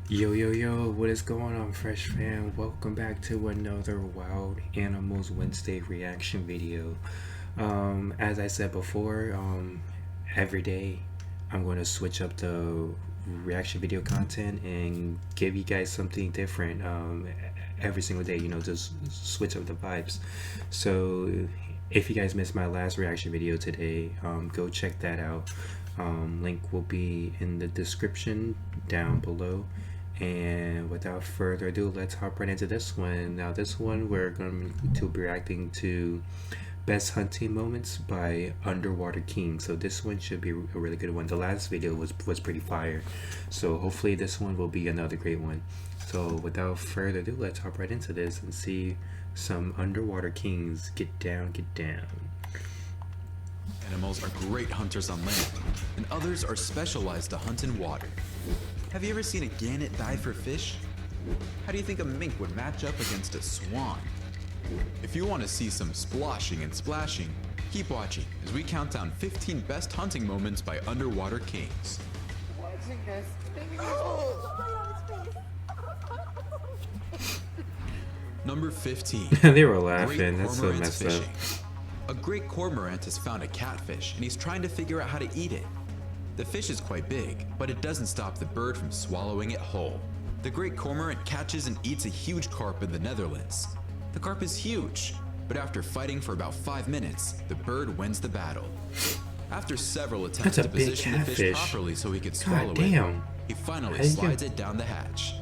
Yo, yo, yo, what is going on, Fresh fam? Welcome back to another Wild Animals Wednesday reaction video. As I said before, every day I'm going to switch up the reaction video content and give you guys something different every single day, just switch up the vibes. So, if you guys missed my last reaction video today, go check that out. Link will be in the description down below. And without further ado, let's hop right into this one. Now, this one we're going to be reacting to Best Hunting Moments by Underwater King. So this one should be a really good one. The last video was pretty fire. So hopefully this one will be another great one. So without further ado, let's hop right into this and see some Underwater Kings get down, get down. Animals are great hunters on land, and others are specialized to hunt in water. Have you ever seen a gannet dive for fish? How do you think a mink would match up against a swan? If you want to see some sploshing and splashing, keep watching as we count down 15 best hunting moments by Underwater Kings. Watching this. Number 15. They were laughing. Great That's so cormorant messed fishing. up. A great cormorant has found a catfish and he's trying to figure out how to eat it. The fish is quite big, but it doesn't stop the bird from swallowing it whole. The great cormorant catches and eats a huge carp in the Netherlands. The carp is huge, but after fighting for about 5 minutes, the bird wins the battle. After several attempts That's a to big position the fish catfish. properly so he could swallow God it, damn. he finally How do you slides it down the hatch.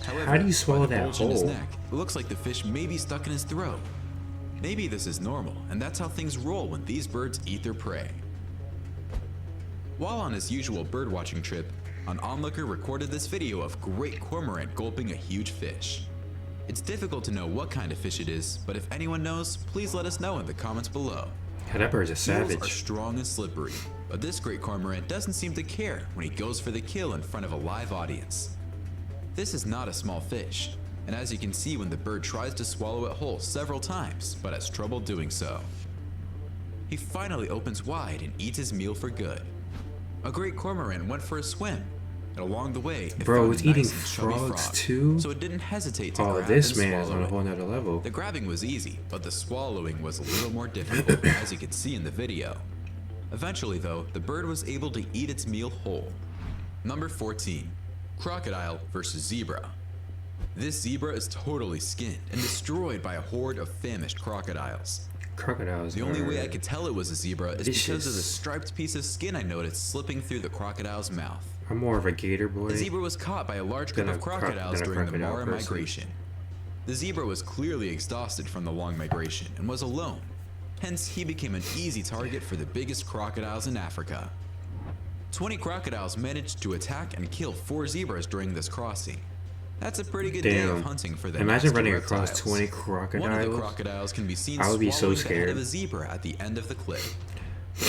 However, How do you swallow by the that bulge in his whole? neck, it looks like the fish may be stuck in his throat. Maybe this is normal, and that's how things roll when these birds eat their prey. While on his usual birdwatching trip, an onlooker recorded this video of great cormorant gulping a huge fish. It's difficult to know what kind of fish it is, but if anyone knows, please let us know in the comments below. Yeah, that bird's a Eels are savage. strong and slippery, but this great cormorant doesn't seem to care when he goes for the kill in front of a live audience. This is not a small fish, and as you can see when the bird tries to swallow it whole several times, but has trouble doing so. He finally opens wide and eats his meal for good. A great cormorant went for a swim, and along the way, it Bro, found it's a nice eating and chubby frogs frog, too? so it didn't hesitate to Oh, grab this and man is swallow on a it. whole nother level. The grabbing was easy, but the swallowing was a little more difficult, as you could see in the video. Eventually though, the bird was able to eat its meal whole. Number 14. Crocodile versus Zebra. This zebra is totally skinned and destroyed by a horde of famished crocodiles. Crocodiles. The only way I are could tell it was a zebra is because of the vicious. striped piece of skin I noticed slipping through the crocodile's mouth. I'm more of a gator boy. The zebra was caught by a large group Than of a crocodiles than a during the crocodile Mara person. migration. The zebra was clearly exhausted from the long migration and was alone. Hence, he became an easy target for the biggest crocodiles in Africa. 20 crocodiles managed to attack and kill 4 zebras during this crossing. That's a pretty good day of Damn. hunting for the Imagine nasty running across reptiles. 20 One of the crocodiles. crocodiles can be seen I would be so swallowing the head of scared. a zebra at the end of the cliff.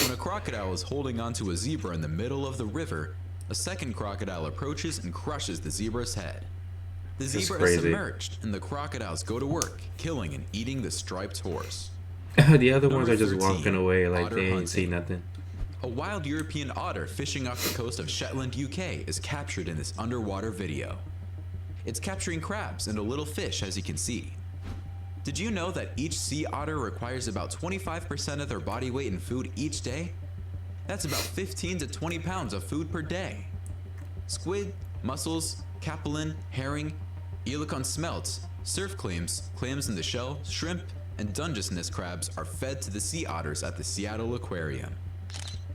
When a crocodile is holding onto a zebra in the middle of the river, a second crocodile approaches and crushes the zebra's head. The That's zebra is crazy. submerged, and the crocodiles go to work, killing and eating the striped horse. The other ones Number are just 13, walking away like otter they ain't hunting. see nothing. A wild European otter fishing off the coast of Shetland, UK is captured in this underwater video. It's capturing crabs and a little fish, as you can see. Did you know that each sea otter requires about 25% of their body weight in food each day? That's about 15 to 20 pounds of food per day. Squid, mussels, capelin, herring, elecon smelts, surf clams in the shell, shrimp, and Dungeness crabs are fed to the sea otters at the Seattle Aquarium.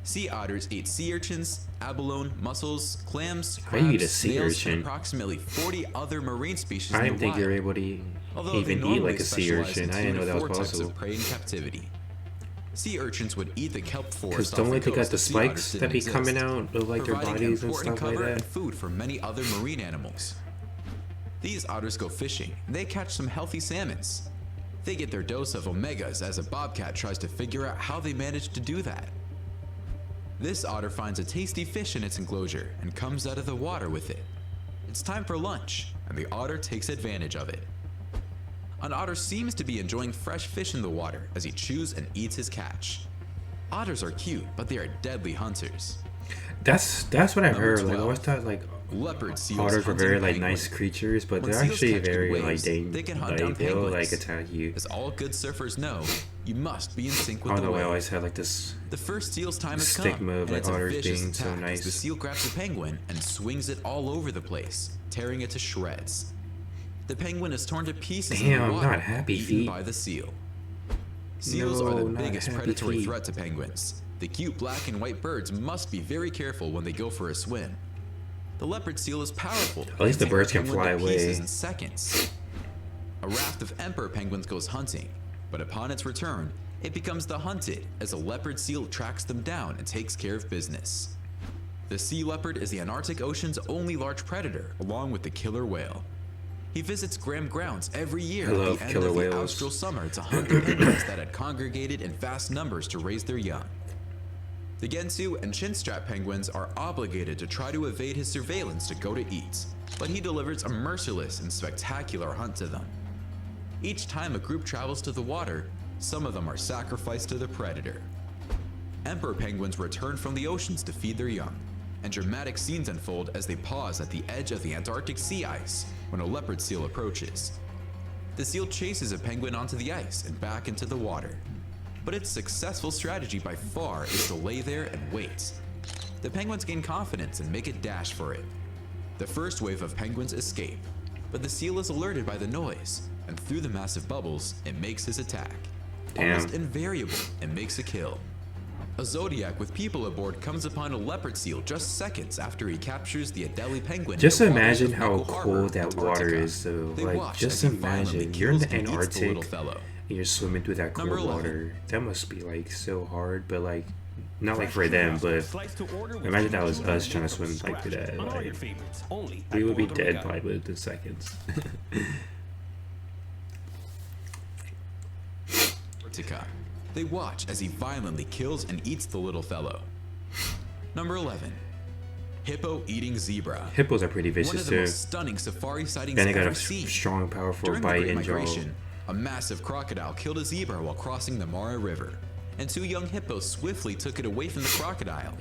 Sea otters eat sea urchins, abalone, mussels, clams, How do you eat a crabs, sea snails, urchin? and approximately 40 other marine species I in didn't the think wild. you're able to Although they even eat normally like a sea specialize urchin. in I didn't know two to that four was types possible. of prey in captivity. Sea urchins would eat the kelp Because forest don't off like the they got coast the if sea otters spikes didn't that be exist, coming out of like their providing bodies and important stuff like cover and that. food for many other marine animals. These otters go fishing, and they catch some healthy salmons. They get their dose of omegas as a bobcat tries to figure out how they managed to do that. This otter finds a tasty fish in its enclosure and comes out of the water with it. It's time for lunch, and the otter takes advantage of it. An otter seems to be enjoying fresh fish in the water as he chews and eats his catch. Otters are cute, but they are deadly hunters. That's what I've Number heard. Like I 12. always thought like Leopard seals Otters are hunting very like penguin. nice creatures, but When they're seals actually catch good very like waves, they can hunt down they'll penguins. like attack you. As all good surfers know, you must be in sync I with don't the know why I wave. always had like this The first seal's time has stick come, move, and like it's a otters vicious being so attack as nice. the seal grabs the penguin and swings it all over the place, tearing it to shreds. The penguin is torn to pieces in the Damn, water, not happy eaten feet. by the seal. Seals are No, the not biggest happy predatory feet. threat to penguins. The cute black and white birds must be very careful when they go for a swim. The leopard seal is powerful. At least the and birds tear a can penguin fly to pieces away. in seconds. A raft of emperor penguins goes hunting, but upon its return, it becomes the hunted as a leopard seal tracks them down and takes care of business. The sea leopard is the Antarctic Ocean's only large predator, along with the killer whale. He visits Graham grounds every year I at love the end killer of the whales. austral summer to hunt the penguins that had congregated in vast numbers to raise their young. The Gensu and chinstrap penguins are obligated to try to evade his surveillance to go to eat, but he delivers a merciless and spectacular hunt to them. Each time a group travels to the water, some of them are sacrificed to the predator. Emperor penguins return from the oceans to feed their young, and dramatic scenes unfold as they pause at the edge of the Antarctic sea ice when a leopard seal approaches. The seal chases a penguin onto the ice and back into the water, but its successful strategy by far is to lay there and wait. The penguins gain confidence and make a dash for it. The first wave of penguins escape, but the seal is alerted by the noise, and through the massive bubbles, it makes his attack. Damn. Almost invariable, it makes a kill. A Zodiac with people aboard comes upon a leopard seal just seconds after he captures the Adelie penguin. in Just the waters imagine of how Nickel Harbor, cold that water Antarctica. is, though. They Like, watch just as he violently imagine you're in kills the and eats the little Antarctic fellow. and you're swimming through that cold Number 11. water. That must be like so hard, but like not like for them, but imagine that was us trying to swim like through that. Like, we would be dead probably within seconds. Antarctica. They watch as he violently kills and eats the little fellow. Number 11. Hippo-eating zebra. Hippos are pretty One vicious of the too. most stunning safari sightings And they got ever a seen. strong, powerful During the bite Great and jaw. Migration, a massive crocodile killed a zebra while crossing the Mara River, and two young hippos swiftly took it away from the crocodile.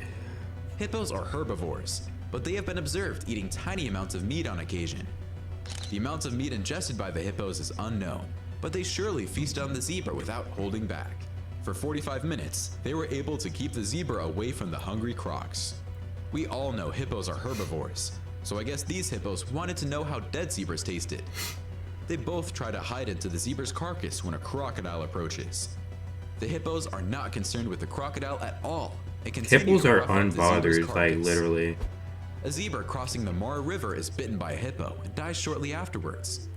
Hippos are herbivores, but they have been observed eating tiny amounts of meat on occasion. The amount of meat ingested by the hippos is unknown, but they surely feast on the zebra without holding back. For 45 minutes, they were able to keep the zebra away from the hungry crocs. We all know hippos are herbivores, so I guess these hippos wanted to know how dead zebras tasted. They both try to hide into the zebra's carcass when a crocodile approaches. The hippos are not concerned with the crocodile at all and continue Hippos to are rough up the zebra's unbothered, like carcass. literally. A zebra crossing the Mara River is bitten by a hippo and dies shortly afterwards.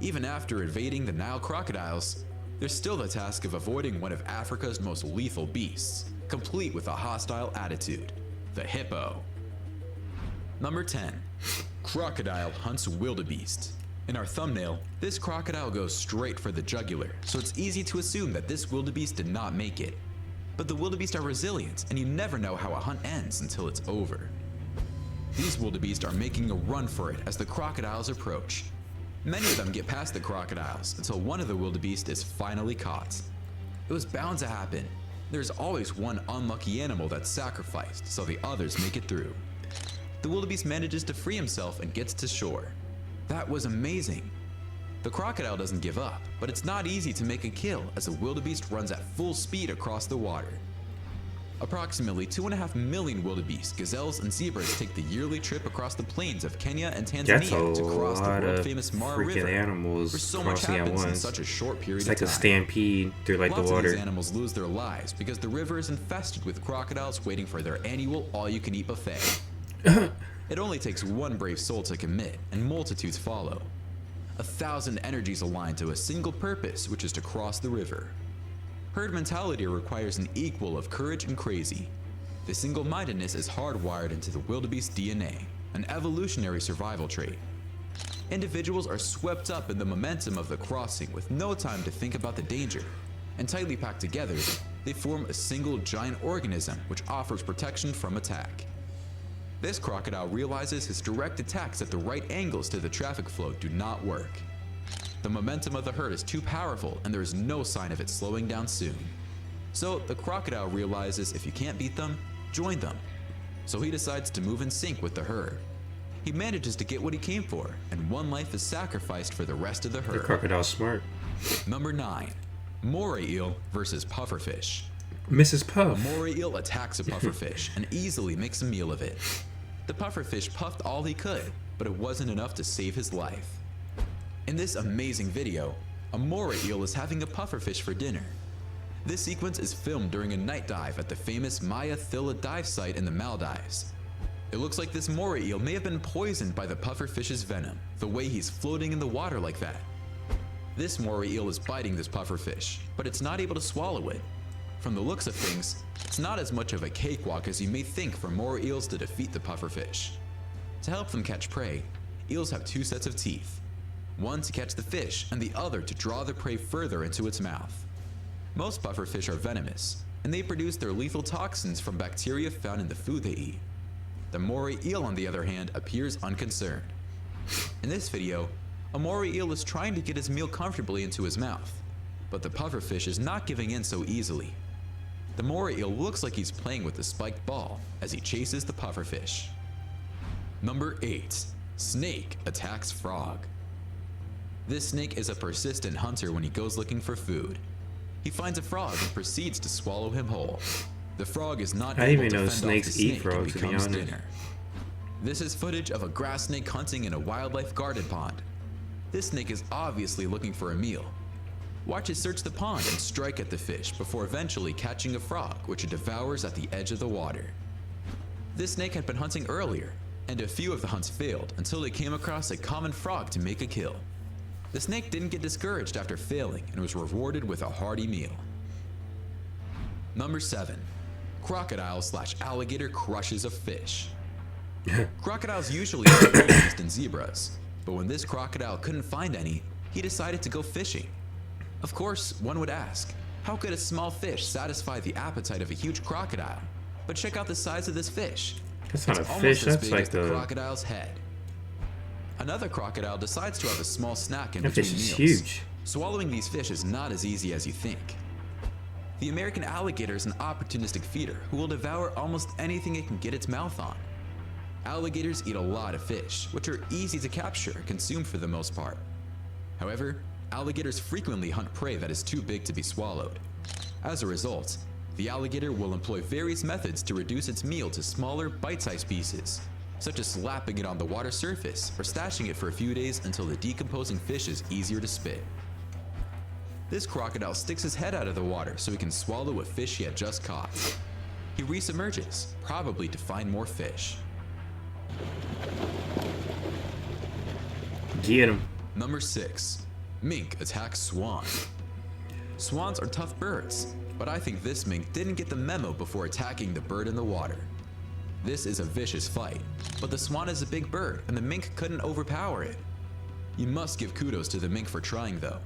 Even after evading the Nile crocodiles, there's still the task of avoiding one of Africa's most lethal beasts, complete with a hostile attitude, the hippo. Number 10. Crocodile hunts wildebeest. In our thumbnail, this crocodile goes straight for the jugular, so it's easy to assume that this wildebeest did not make it. But the wildebeest are resilient, and you never know how a hunt ends until it's over. These wildebeest are making a run for it as the crocodiles approach. Many of them get past the crocodiles until one of the wildebeest is finally caught. It was bound to happen. There's always one unlucky animal that's sacrificed so the others make it through. The wildebeest manages to free himself and gets to shore. That was amazing. The crocodile doesn't give up, but it's not easy to make a kill as the wildebeest runs at full speed across the water. Approximately 2.5 million wildebeest, gazelles, and zebras take the yearly trip across the plains of Kenya and That's Tanzania a to cross the lot of world-famous Mara freaking River. animals Where so much crossing at happens in once. such a short period It's like of a time. stampede through like Lots the of water. these animals lose their lives because the river is infested with crocodiles waiting for their annual all-you-can-eat buffet. It only takes one brave soul to commit, and multitudes follow. 1,000 energies align to a single purpose, which is to cross the river. Herd mentality requires an equal of courage and crazy. The single-mindedness is hardwired into the wildebeest DNA, an evolutionary survival trait. Individuals are swept up in the momentum of the crossing with no time to think about the danger, and tightly packed together, they form a single giant organism which offers protection from attack. This crocodile realizes his direct attacks at the right angles to the traffic flow do not work. The momentum of the herd is too powerful and there is no sign of it slowing down soon. So the crocodile realizes if you can't beat them, join them. So he decides to move in sync with the herd. He manages to get what he came for, and one life is sacrificed for the rest of the The herd. crocodile's smart. Number 9. Moray eel versus pufferfish. Mrs. A Puff. moray eel attacks a pufferfish and easily makes a meal of it. The pufferfish puffed all he could, but it wasn't enough to save his life. In this amazing video, a moray eel is having a pufferfish for dinner. This sequence is filmed during a night dive at the famous Maya Thilla dive site in the Maldives. It looks like this moray eel may have been poisoned by the pufferfish's venom, the way he's floating in the water like that. This moray eel is biting this pufferfish, but it's not able to swallow it. From the looks of things, it's not as much of a cakewalk as you may think for moray eels to defeat the pufferfish. To help them catch prey, eels have 2 sets of teeth, one to catch the fish and the other to draw the prey further into its mouth. Most pufferfish are venomous, and they produce their lethal toxins from bacteria found in the food they eat. The moray eel, on the other hand, appears unconcerned. In this video, a moray eel is trying to get his meal comfortably into his mouth, but the pufferfish is not giving in so easily. The moray eel looks like he's playing with the spiked ball as he chases the pufferfish. Number 8. Snake attacks frog. This snake is a persistent hunter when he goes looking for food. He finds a frog and proceeds to swallow him whole. The frog is not I didn't able even to know fend off snakes the eat snake frogs, and to be becomes honest. dinner. This is footage of a grass snake hunting in a wildlife garden pond. This snake is obviously looking for a meal. Watch it search the pond and strike at the fish before eventually catching a frog, which it devours at the edge of the water. This snake had been hunting earlier, and a few of the hunts failed until they came across a common frog to make a kill. The snake didn't get discouraged after failing and was rewarded with a hearty meal. Number 7. Crocodile/alligator crushes a fish. Crocodiles usually are more used than zebras, but when this crocodile couldn't find any, he decided to go fishing. Of course, one would ask, how could a small fish satisfy the appetite of a huge crocodile? But check out the size of this fish. That's not It's a almost fish, as that's big like as the a... crocodile's head. Another crocodile decides to have a small snack in That between fish is meals. huge. Swallowing these fish is not as easy as you think. The American alligator is an opportunistic feeder who will devour almost anything it can get its mouth on. Alligators eat a lot of fish, which are easy to capture and consume for the most part. However, alligators frequently hunt prey that is too big to be swallowed. As a result, the alligator will employ various methods to reduce its meal to smaller, bite-sized pieces, such as slapping it on the water surface or stashing it for a few days until the decomposing fish is easier to spit. This crocodile sticks his head out of the water so he can swallow a fish he had just caught. He resubmerges, probably to find more fish. Get him. Number 6. Mink attacks swan. Swans are tough birds, but I think this mink didn't get the memo before attacking the bird in the water. This is a vicious fight, but the swan is a big bird and the mink couldn't overpower it. You must give kudos to the mink for trying though.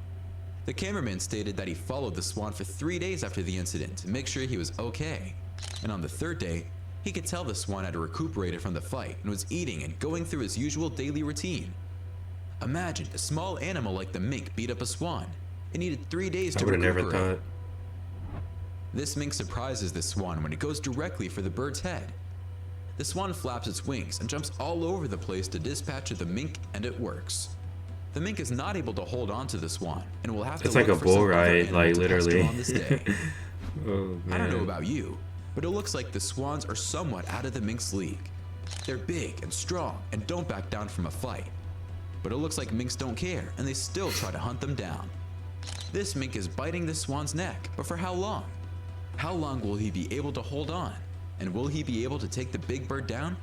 The cameraman stated that he followed the swan for 3 days after the incident to make sure he was okay. And on the 3rd day, he could tell the swan had recuperated from the fight and was eating and going through his usual daily routine. Imagine a small animal like the mink beat up a swan. It needed 3 days I to would have recuperate. never thought. This mink surprises the swan when it goes directly for the bird's head. The swan flaps its wings and jumps all over the place to dispatch the mink, and it works. The mink is not able to hold on to the swan and will have to It's like look a for some bull other ride, animal like to pester literally. on this day. Oh man. I don't know about you, but it looks like the swans are somewhat out of the mink's league. They're big and strong and don't back down from a fight. But it looks like minks don't care and they still try to hunt them down. This mink is biting the swan's neck, but for how long? How long will he be able to hold on? And will he be able to take the big bird down?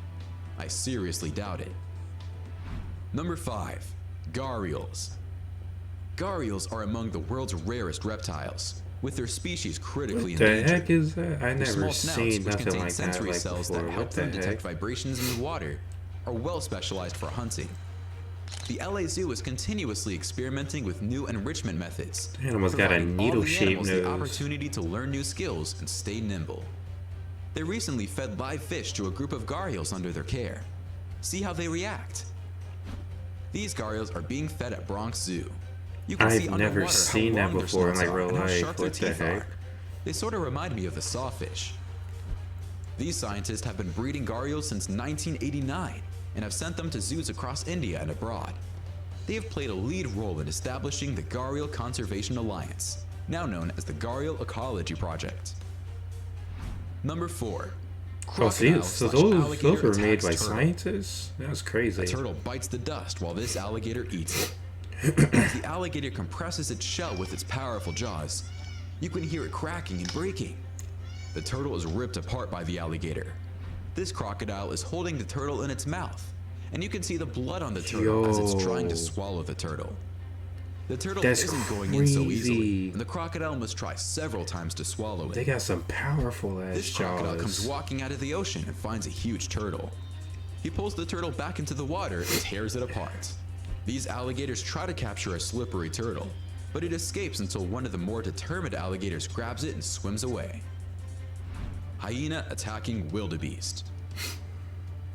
I seriously doubt it. Number 5. Gharials. Gharials are among the world's rarest reptiles, with their species critically What the endangered. heck is that? I Their never small snouts, seen which nothing contain like that sensory like cells before. that help What the them detect heck? vibrations in the water, are well specialized for hunting. The LA Zoo is continuously experimenting with new enrichment methods, The animal's got a providing all the needle-shaped animals the nose. opportunity to learn new skills and stay nimble. They recently fed live fish to a group of gharials under their care. See how they react. These gharials are being fed at Bronx Zoo. You can see I've underwater never how seen that long their before in snouts like are real and how life. sharp their What the teeth heck? are. They sort of remind me of the sawfish. These scientists have been breeding gharials since 1989, and have sent them to zoos across India and abroad. They have played a lead role in establishing the Gharial Conservation Alliance, now known as the Gharial Ecology Project. Number 4. Oh, see, so those were made by turtle. scientists? That's crazy. A turtle bites the dust while this alligator eats it. As the alligator compresses its shell with its powerful jaws, you can hear it cracking and breaking. The turtle is ripped apart by the alligator. This crocodile is holding the turtle in its mouth, and you can see the blood on the turtle as it's trying to swallow the turtle. The turtle isn't going in so easily, and the crocodile must try several times to swallow it. They got some powerful ass This crocodile comes walking out of the ocean and finds a huge turtle. He pulls the turtle back into the water and tears it apart. These alligators try to capture a slippery turtle, but it escapes until one of the more determined alligators grabs it and swims away. Hyena attacking wildebeest.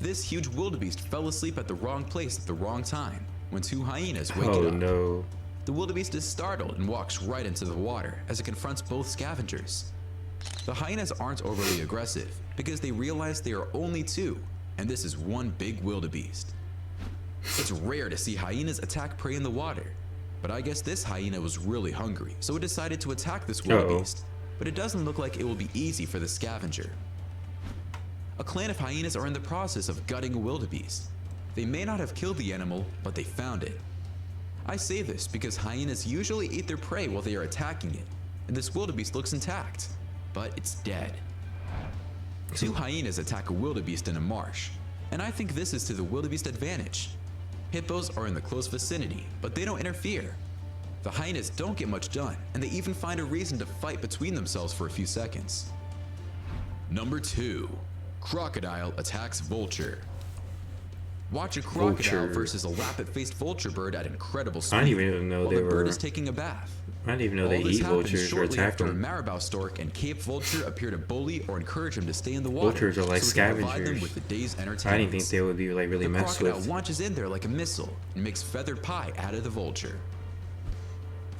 This huge wildebeest fell asleep at the wrong place at the wrong time when 2 hyenas wake it up. No. The wildebeest is startled and walks right into the water as it confronts both scavengers. The hyenas aren't overly aggressive because they realize they are only 2, and this is one big wildebeest. It's rare to see hyenas attack prey in the water, but I guess this hyena was really hungry, so it decided to attack this wildebeest. But it doesn't look like it will be easy for the scavenger. A clan of hyenas are in the process of gutting a wildebeest. They may not have killed the animal, but they found it. I say this because hyenas usually eat their prey while they are attacking it, and this wildebeest looks intact, but it's dead. 2 hyenas attack a wildebeest in a marsh, and I think this is to the wildebeest's advantage. Hippos are in the close vicinity, but they don't interfere. The hyenas don't get much done, and they even find a reason to fight between themselves for a few seconds. Number 2. Crocodile attacks vulture. Watch a crocodile versus a lappet-faced vulture bird at incredible speed. I didn't even know they the were. bird is taking a bath. I didn't even know they eat vultures or attack After a them. marabou stork and Cape vulture appear to bully or encourage him to stay in the water. Vultures are like so he can provide them scavengers. with the day's I didn't entertainment. think they would be like really The messed crocodile with. launches in there like a missile and makes feathered pie out of the vulture.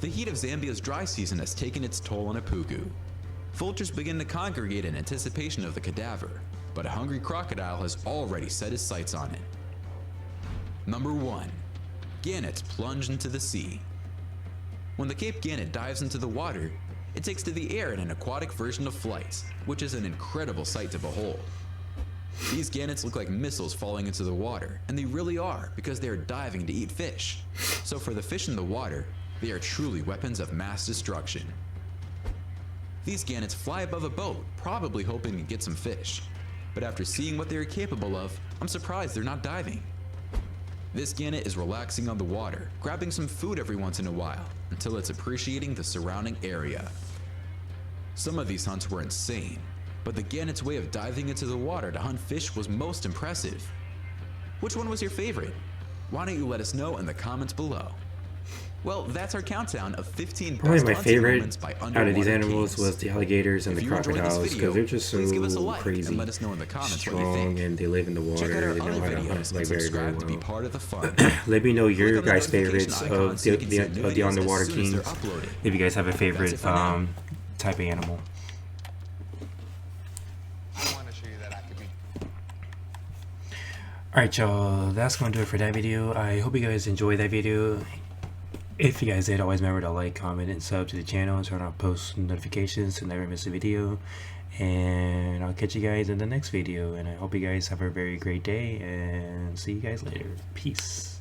The heat of Zambia's dry season has taken its toll on a pugu. Vultures begin to congregate in anticipation of the cadaver, but a hungry crocodile has already set his sights on it. Number 1. Gannets plunge into the sea. When the Cape gannet dives into the water, it takes to the air in an aquatic version of flight, which is an incredible sight to behold. These gannets look like missiles falling into the water, and they really are because they are diving to eat fish. So for the fish in the water, they are truly weapons of mass destruction. These gannets fly above a boat, probably hoping to get some fish. But after seeing what they are capable of, I'm surprised they're not diving. This gannet is relaxing on the water, grabbing some food every once in a while, until it's appreciating the surrounding area. Some of these hunts were insane, but the gannet's way of diving into the water to hunt fish was most impressive. Which one was your favorite? Why don't you let us know in the comments below? Well, that's our countdown of 15 Probably best my hunting favorite moments by out of underwater these animals kings. was the alligators and If the you enjoyed this crocodiles video, because they're just please give us a so like crazy, and let us know in the comments what you strong, think. and they live in the water. Check out our They know other how to videos hunt and like very, very subscribe to be well. part of the fun. Let me know your Click on the guys' notification favorites icon of so you can see new the videos underwater as soon as they're kings. uploaded. If you guys have a That's favorite it for now. type of animal. I want to show you that I could be. Alright y'all, that's going to do it for that video. I hope you guys enjoyed that video. If you guys did, always remember to like, comment, and sub to the channel and turn on post notifications to never miss a video. And I'll catch you guys in the next video. And I hope you guys have a very great day and see you guys later. Peace.